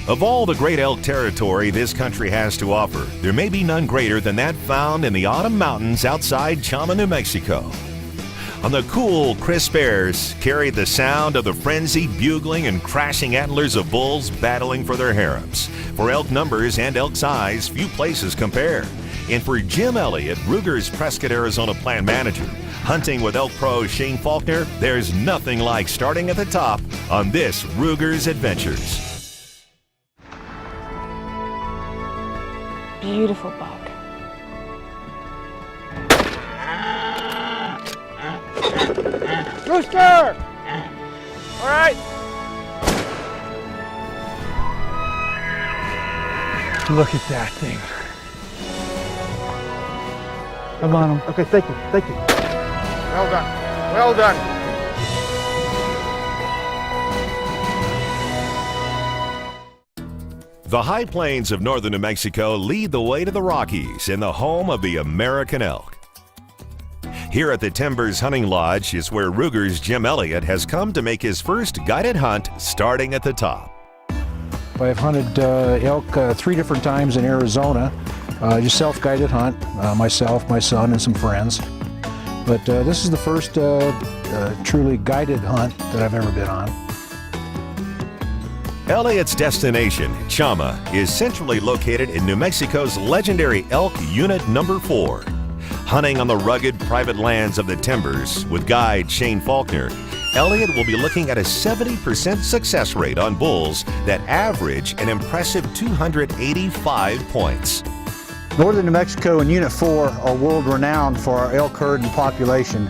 Of all the great elk territory this country has to offer, there may be none greater than that found in the Autumn Mountains outside Chama, New Mexico. On the cool, crisp airs carried the sound of the frenzied bugling and crashing antlers of bulls battling for their harems. For elk numbers and elk size, few places compare. And for Jim Elliott, Ruger's Prescott, Arizona plant manager, hunting with elk pro Shane Faulkner, there's nothing like starting at the top on this Ruger's Adventures. Beautiful buck. Rooster! All right. Look at that thing. I'm on him. Okay, thank you, thank you. Well done, well done. The high plains of northern New Mexico lead the way to the Rockies and the home of the American elk. Here at the Timbers Hunting Lodge is where Ruger's Jim Elliott has come to make his first guided hunt, starting at the top. I've hunted elk 3 different times in Arizona, just self-guided hunt, myself, my son, and some friends. But this is the first truly guided hunt that I've ever been on. Elliott's destination, Chama, is centrally located in New Mexico's legendary Elk Unit Number 4. Hunting on the rugged private lands of the Timbers with guide Shane Faulkner, Elliott will be looking at a 70% success rate on bulls that average an impressive 285 points. Northern New Mexico and Unit 4 are world renowned for our elk herd and population.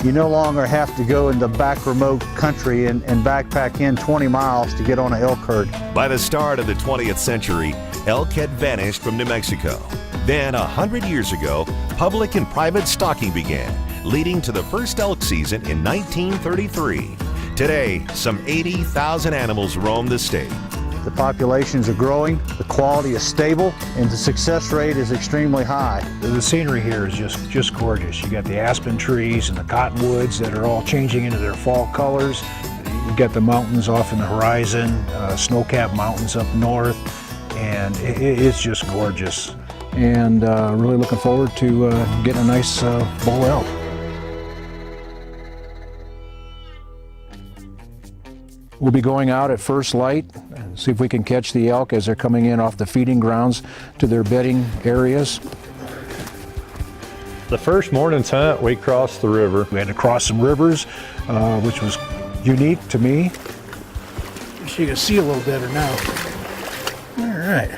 You no longer have to go into back remote country and backpack in 20 miles to get on an elk herd. By the start of the 20th century, elk had vanished from New Mexico. Then, 100 years ago, public and private stalking began, leading to the first elk season in 1933. Today, some 80,000 animals roam the state. The populations are growing, the quality is stable, and the success rate is extremely high. The scenery here is just gorgeous. You got the aspen trees and the cottonwoods that are all changing into their fall colors. You got the mountains off in the horizon, snow-capped mountains up north, and it's just gorgeous. And really looking forward to getting a nice bull elk. We'll be going out at first light and see if we can catch the elk as they're coming in off the feeding grounds to their bedding areas. The first morning's hunt, we crossed the river. We had to cross some rivers, which was unique to me. So you can see a little better now. All right.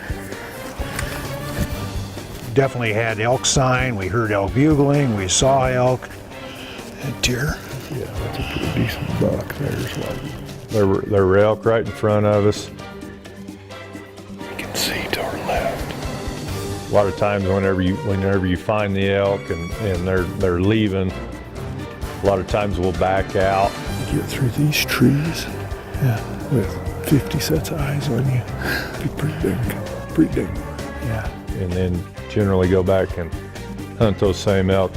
Definitely had elk sign, we heard elk bugling, we saw elk. And deer. Yeah, that's a pretty decent buck. There were elk right in front of us. You can see to our left. A lot of times whenever you find the elk and they're leaving, a lot of times we'll back out. You get through these trees, yeah, with 50 sets of eyes on you. Be pretty dang. Yeah. And then generally go back and hunt those same elk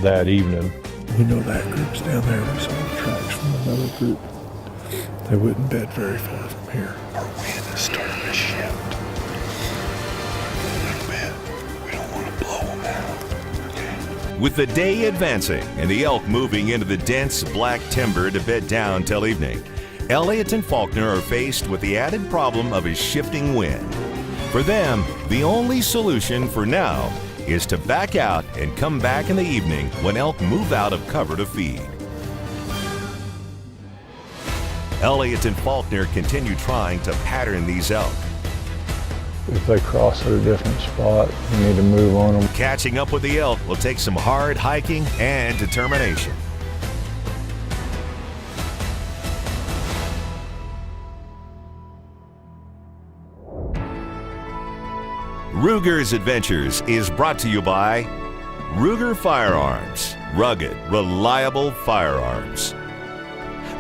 that evening. We know that group's down there. We saw the tracks from another group. They wouldn't bed very far from here. Our wind is starting to shift a little bit. We don't want to blow them out. Okay. With the day advancing and the elk moving into the dense black timber to bed down till evening, Elliott and Faulkner are faced with the added problem of a shifting wind. For them, the only solution for now is to back out and come back in the evening when elk move out of cover to feed. Elliott and Faulkner continue trying to pattern these elk. If they cross at a different spot, we need to move on them. Catching up with the elk will take some hard hiking and determination. Ruger's Adventures is brought to you by Ruger Firearms, rugged, reliable firearms.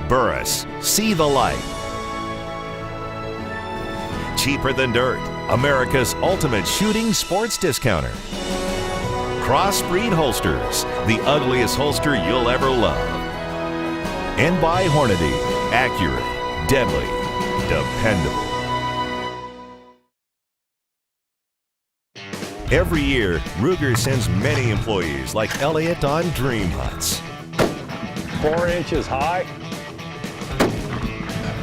Burris, see the light. Cheaper than dirt, America's ultimate shooting sports discounter. Crossbreed Holsters, the ugliest holster you'll ever love. And by Hornady, accurate, deadly, dependable. Every year, Ruger sends many employees like Elliot on dream hunts. 4 inches high.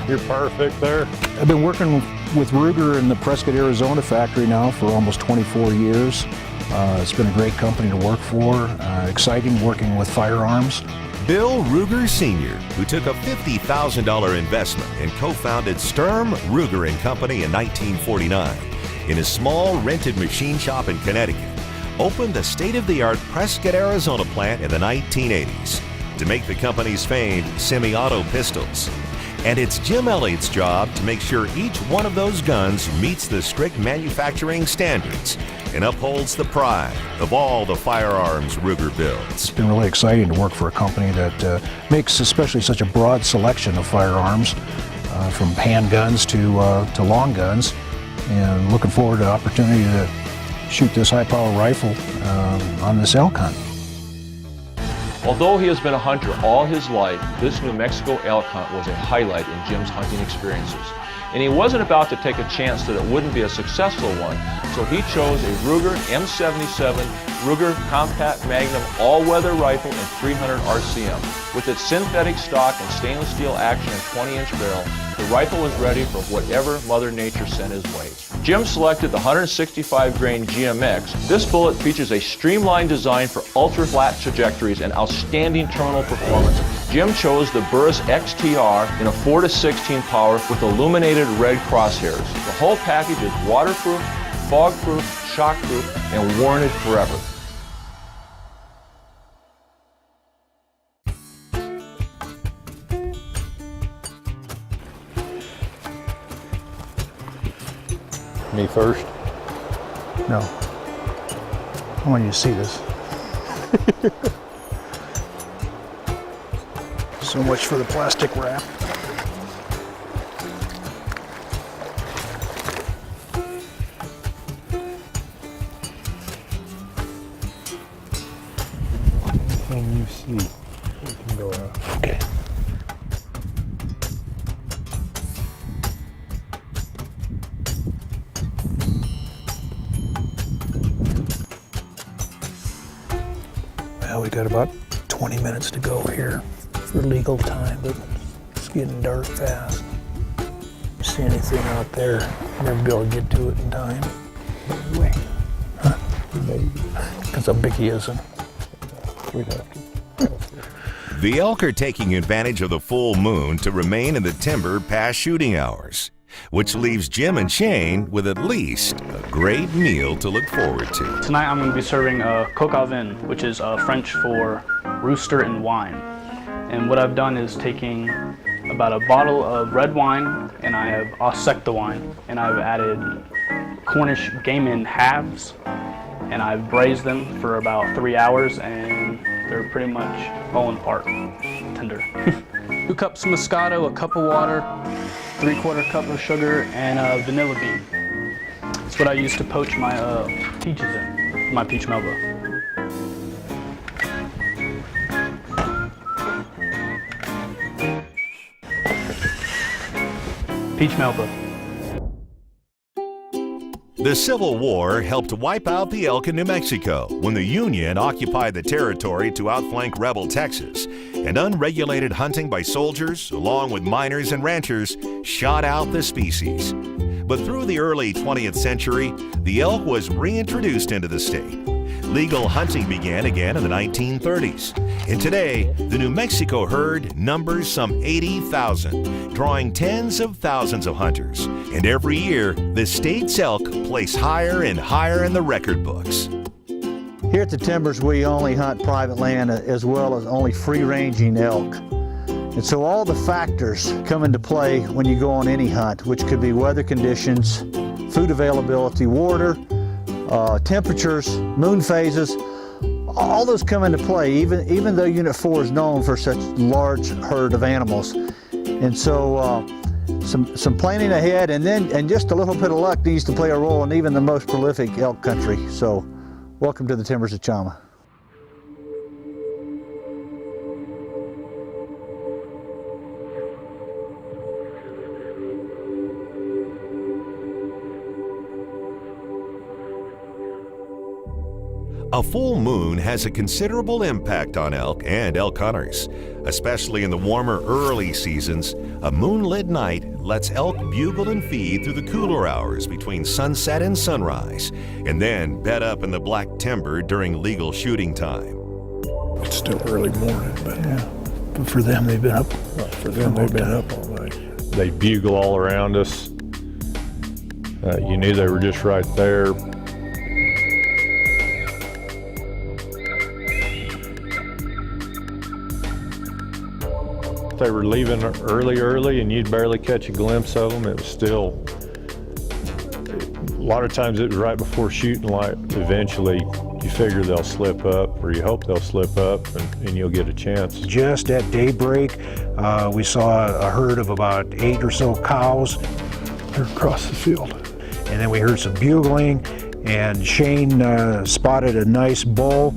You're perfect there. I've been working with Ruger in the Prescott, Arizona factory now for almost 24 years. It's been a great company to work for, exciting working with firearms. Bill Ruger Sr., who took a $50,000 investment and co-founded Sturm, Ruger & Company in 1949 in a small rented machine shop in Connecticut, opened the state-of-the-art Prescott, Arizona plant in the 1980s to make the company's famed semi-auto pistols. And it's Jim Elliott's job to make sure each one of those guns meets the strict manufacturing standards and upholds the pride of all the firearms Ruger builds. It's been really exciting to work for a company that makes especially such a broad selection of firearms, from handguns to long guns, and looking forward to the opportunity to shoot this high-power rifle on this elk hunt. Although he has been a hunter all his life, this New Mexico elk hunt was a highlight in Jim's hunting experiences. And he wasn't about to take a chance that it wouldn't be a successful one, so he chose a Ruger M77 Ruger Compact Magnum all-weather rifle in 300 RCM. With its synthetic stock and stainless steel action and 20-inch barrel, the rifle was ready for whatever Mother Nature sent his way. Jim selected the 165-grain GMX. This bullet features a streamlined design for ultra-flat trajectories and outstanding terminal performance. Jim chose the Burris XTR in a 4-16 power with illuminated red crosshairs. The whole package is waterproof, fog-proof, shock-proof, and warranted forever. Me first. No. I want you to see this. So much for the plastic wrap. Anything you see, we can go out. Okay. Well, we got about 20 minutes to go here for legal time, but it's getting dark fast. See anything out there? Never be able to get to it in time. Maybe. Huh? Maybe. Because how big he isn't. We'd have to. The elk are taking advantage of the full moon to remain in the timber past shooting hours, which leaves Jim and Shane with at least a great meal to look forward to. Tonight I'm going to be serving coq au vin, which is French for rooster and wine. And what I've done is taking about a bottle of red wine, and I have aussec the wine, and I've added Cornish game in halves, and I've braised them for about 3 hours, and they're pretty much falling apart, tender. 2 cups of Moscato, a cup of water, 3/4 cup of sugar, and a vanilla bean. It's what I use to poach my peaches in, my peach melba. Peach melba. The Civil War helped wipe out the elk in New Mexico when the Union occupied the territory to outflank rebel Texas, and unregulated hunting by soldiers, along with miners and ranchers, shot out the species. But through the early 20th century, the elk was reintroduced into the state. Legal hunting began again in the 1930s, and today, the New Mexico herd numbers some 80,000, drawing tens of thousands of hunters. And every year, the state's elk place higher and higher in the record books. Here at the Timbers, we only hunt private land as well as only free-ranging elk. And so all the factors come into play when you go on any hunt, which could be weather conditions, food availability, water, temperatures, moon phases. All those come into play, even though Unit 4 is known for such large herd of animals. And so some planning ahead, and just a little bit of luck needs to play a role in even the most prolific elk country. So welcome to the Timbers of Chama. A full moon has a considerable impact on elk and elk hunters. Especially in the warmer early seasons, a moonlit night lets elk bugle and feed through the cooler hours between sunset and sunrise, and then bed up in the black timber during legal shooting time. It's still early morning, but Yeah. But for them, they've been up. for them, they've been up all night. They bugle all around us. You knew they were just right there. They were leaving early, and you'd barely catch a glimpse of them. It was still, a lot of times it was right before shooting light. Eventually, you figure they'll slip up, or you hope they'll slip up, and you'll get a chance. Just at daybreak, we saw a herd of about 8 or so cows, They're across the field. and then we heard some bugling, and Shane spotted a nice bull.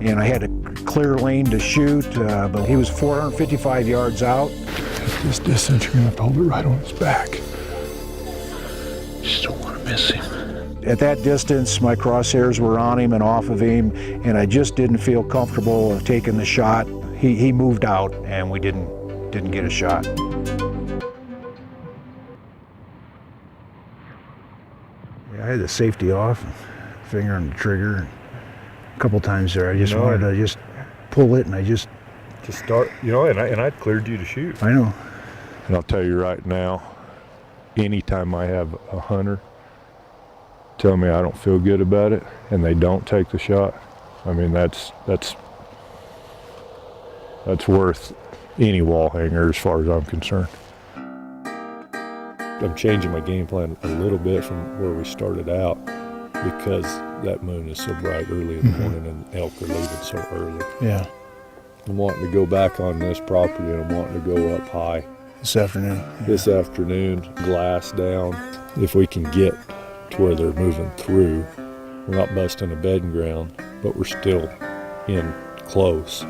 And I had a clear lane to shoot, but he was 455 yards out. At this distance, you're gonna have to hold it right on his back. Just don't want to miss him. At that distance, my crosshairs were on him and off of him, and I just didn't feel comfortable taking the shot. He moved out, and we didn't get a shot. Yeah, I had the safety off, finger on the trigger. A couple times there, I just wanted to just pull it, and I just start, and I'd cleared you to shoot. I know. And I'll tell you right now, anytime I have a hunter tell me I don't feel good about it and they don't take the shot, I mean, that's worth any wall hanger as far as I'm concerned. I'm changing my game plan a little bit from where we started out because that moon is so bright early in the morning and elk are leaving so early. Yeah, I'm wanting to go back on this property and I'm wanting to go up high this afternoon. this afternoon, glass down. If we can get to where they're moving through, we're not busting a bedding ground, but we're still in close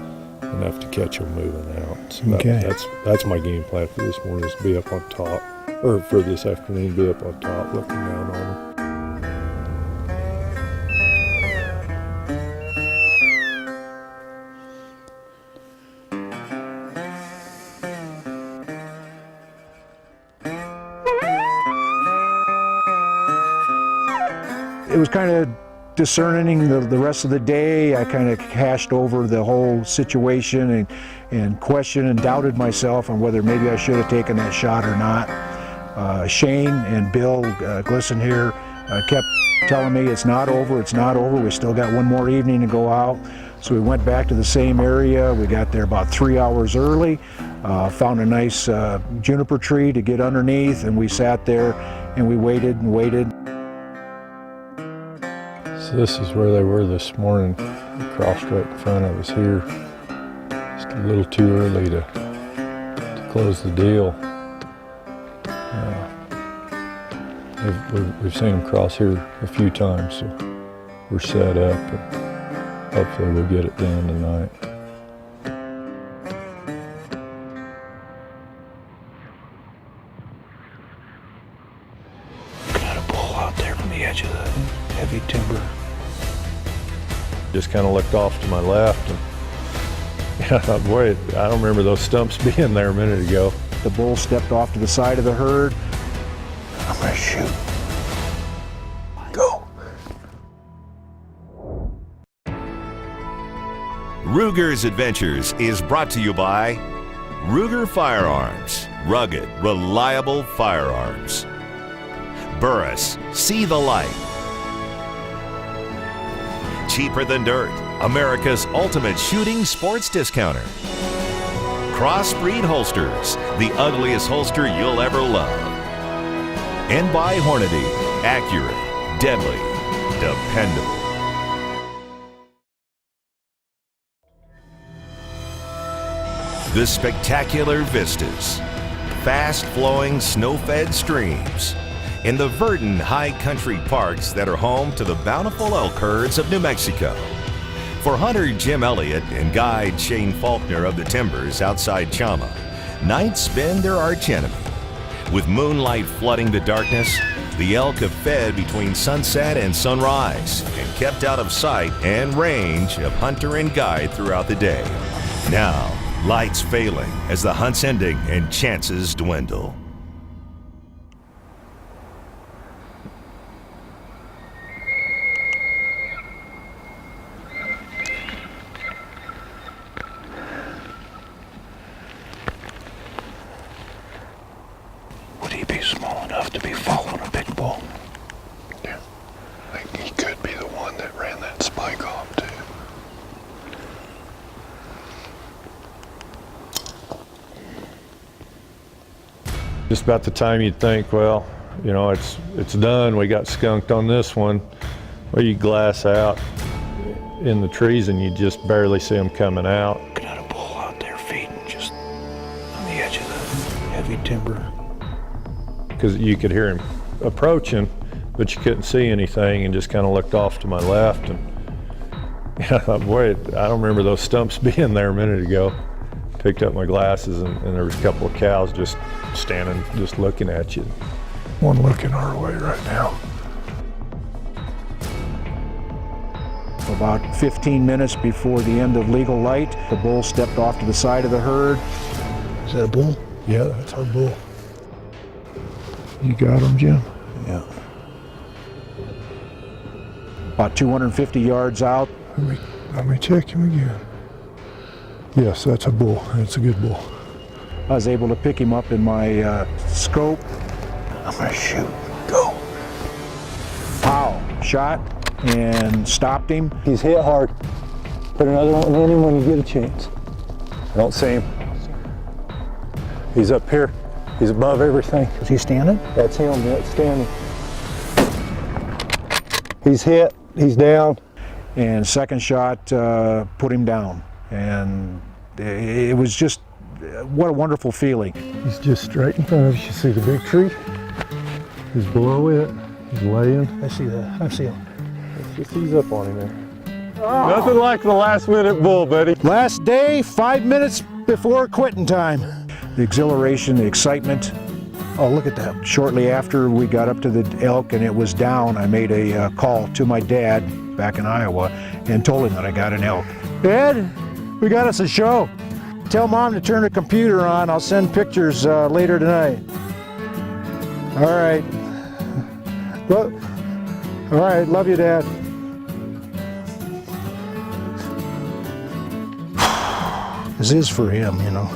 enough to catch them moving out. So Okay. that's my game plan for this morning, is to be up on top, or for this afternoon, be up on top looking down on them. It was kind of discerning the rest of the day. I kind of hashed over the whole situation and questioned and doubted myself on whether maybe I should have taken that shot or not. Shane and Bill Glisson here kept telling me it's not over, it's not over. We still got one more evening to go out. So we went back to the same area. We got there about 3 hours early, found a nice juniper tree to get underneath, and we sat there and we waited and waited. So this is where they were this morning. They crossed right in front of us here. Just a little too early to close the deal. We've seen them cross here a few times, so we're set up, and hopefully we'll get it done tonight. Got a bull out there from the edge of the heavy timber. Just kind of looked off to my left, and I thought, boy, I don't remember those stumps being there a minute ago. The bull stepped off to the side of the herd. I'm gonna shoot. Go. Ruger's Adventures is brought to you by Ruger Firearms, rugged, reliable firearms. Burris, see the light. Cheaper Than Dirt, America's ultimate shooting sports discounter. Crossbreed Holsters, the ugliest holster you'll ever love. And by Hornady, accurate, deadly, dependable. The spectacular vistas, fast-flowing snow-fed streams, and the verdant high country parks that are home to the bountiful elk herds of New Mexico. For hunter Jim Elliott and guide Shane Faulkner of the Timbers outside Chama, nights spend their archenemy. With moonlight flooding the darkness, the elk have fed between sunset and sunrise and kept out of sight and range of hunter and guide throughout the day. Now, lights failing as the hunt's ending and chances dwindle. Would he be small enough to be following a big bull? Yeah. I think he could be the one that ran that spike off too. Just about the time you'd think, well, you know, it's done, we got skunked on this one. Well, you glass out in the trees and you just barely see them coming out. Looking at a bull out there feeding just on the edge of the heavy timber. Because you could hear him approaching, but you couldn't see anything, and just kind of looked off to my left. And yeah, I thought, boy, I don't remember those stumps being there a minute ago. Picked up my glasses, and there was a couple of cows just standing, just looking at you. One looking our way right now. About 15 minutes before the end of legal light, the bull stepped off to the side of the herd. Is that a bull? Yeah, that's our bull. You got him, Jim? Yeah. About 250 yards out. Let me check him again. Yes, that's a bull. It's a good bull. I was able to pick him up in my scope. I'm gonna shoot. Go. Pow! Shot and stopped him. He's hit hard. Put another one in him when you get a chance. I don't see him. He's up here. He's above everything. Is he standing? That's him, that's standing. He's hit, he's down. And second shot put him down. And it was just, what a wonderful feeling. He's just straight in front of us. You see the big tree? He's below it. He's laying. I see that. I see him. Let's just ease up on him there. Oh. Nothing like the last minute bull, buddy. Last day, 5 minutes before quitting time. The exhilaration, the excitement. Oh, look at that. Shortly after we got up to the elk and it was down, I made a call to my dad back in Iowa and told him that I got an elk. Dad, we got us a show. Tell Mom to turn the computer on. I'll send pictures later tonight. All right. Well, all right, love you, Dad. This is for him, you know.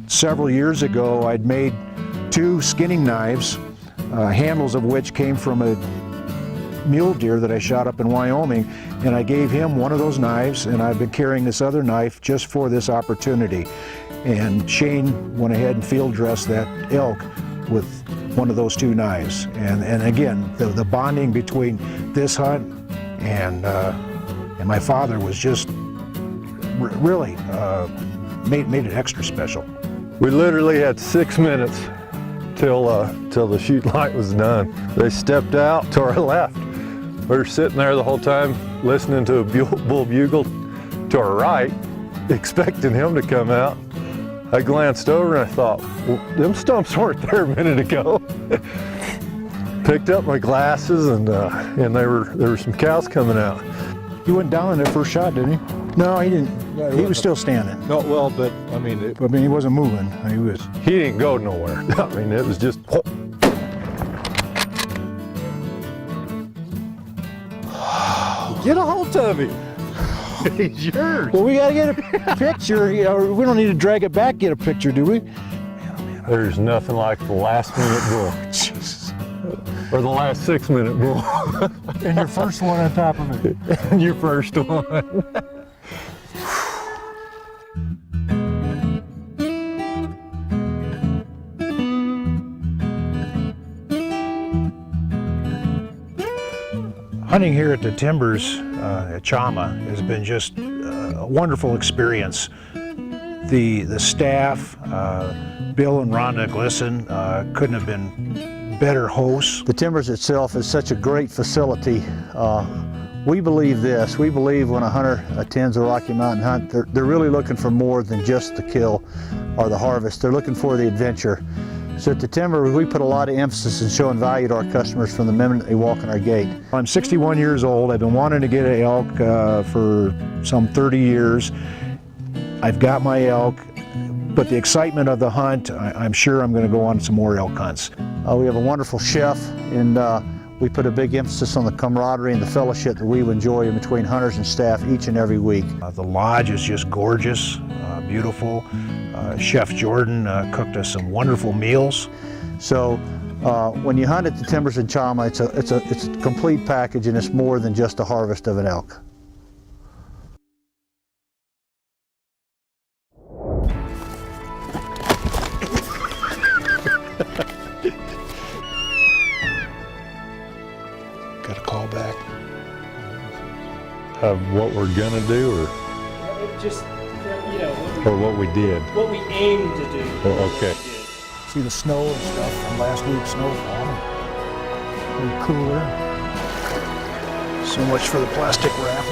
Several years ago, I'd made 2 skinning knives, handles of which came from a mule deer that I shot up in Wyoming, and I gave him one of those knives, and I've been carrying this other knife just for this opportunity. And Shane went ahead and field dressed that elk with one of those 2 knives. And again, the bonding between this hunt and my father was just really made it extra special. We literally had 6 minutes till the shoot light was done. They stepped out to our left. We were sitting there the whole time listening to a bull bugle to our right, expecting him to come out. I glanced over and I thought, well, them stumps weren't there a minute ago. Picked up my glasses and there were some cows coming out. He went down in that first shot, didn't he? No, he didn't. He was still standing. No, well, but I mean, he wasn't moving. He didn't go nowhere. I mean, it was just. Get a hold of him. He's yours. Well, we gotta get a picture. You know, we don't need to drag it back. Get a picture, do we? There's nothing like the last minute bull. Jesus. Or the last 6 minute bull. And your first one on top of it. And your first one. Hunting here at the Timbers at Chama has been just a wonderful experience. The staff, Bill and Rhonda Glisson, couldn't have been better hosts. The Timbers itself is such a great facility. We believe this. We believe when a hunter attends a Rocky Mountain hunt, they're really looking for more than just the kill or the harvest. They're looking for the adventure. So at the Timber, we put a lot of emphasis in showing value to our customers from the minute they walk in our gate. I'm 61 years old. I've been wanting to get an elk for some 30 years. I've got my elk, but the excitement of the hunt, I'm sure I'm going to go on some more elk hunts. We have a wonderful chef, and we put a big emphasis on the camaraderie and the fellowship that we enjoy in between hunters and staff each and every week. The lodge is just gorgeous, beautiful. Chef Jordan cooked us some wonderful meals. So when you hunt at the Timbers in Chama, it's a complete package, and it's more than just a harvest of an elk. Got a call back. Of what we're gonna do, Just, you know, or what we did? what we aim to do. Oh, okay. See the snow and stuff from last week's snowfall. A little cooler. So much for the plastic wrap.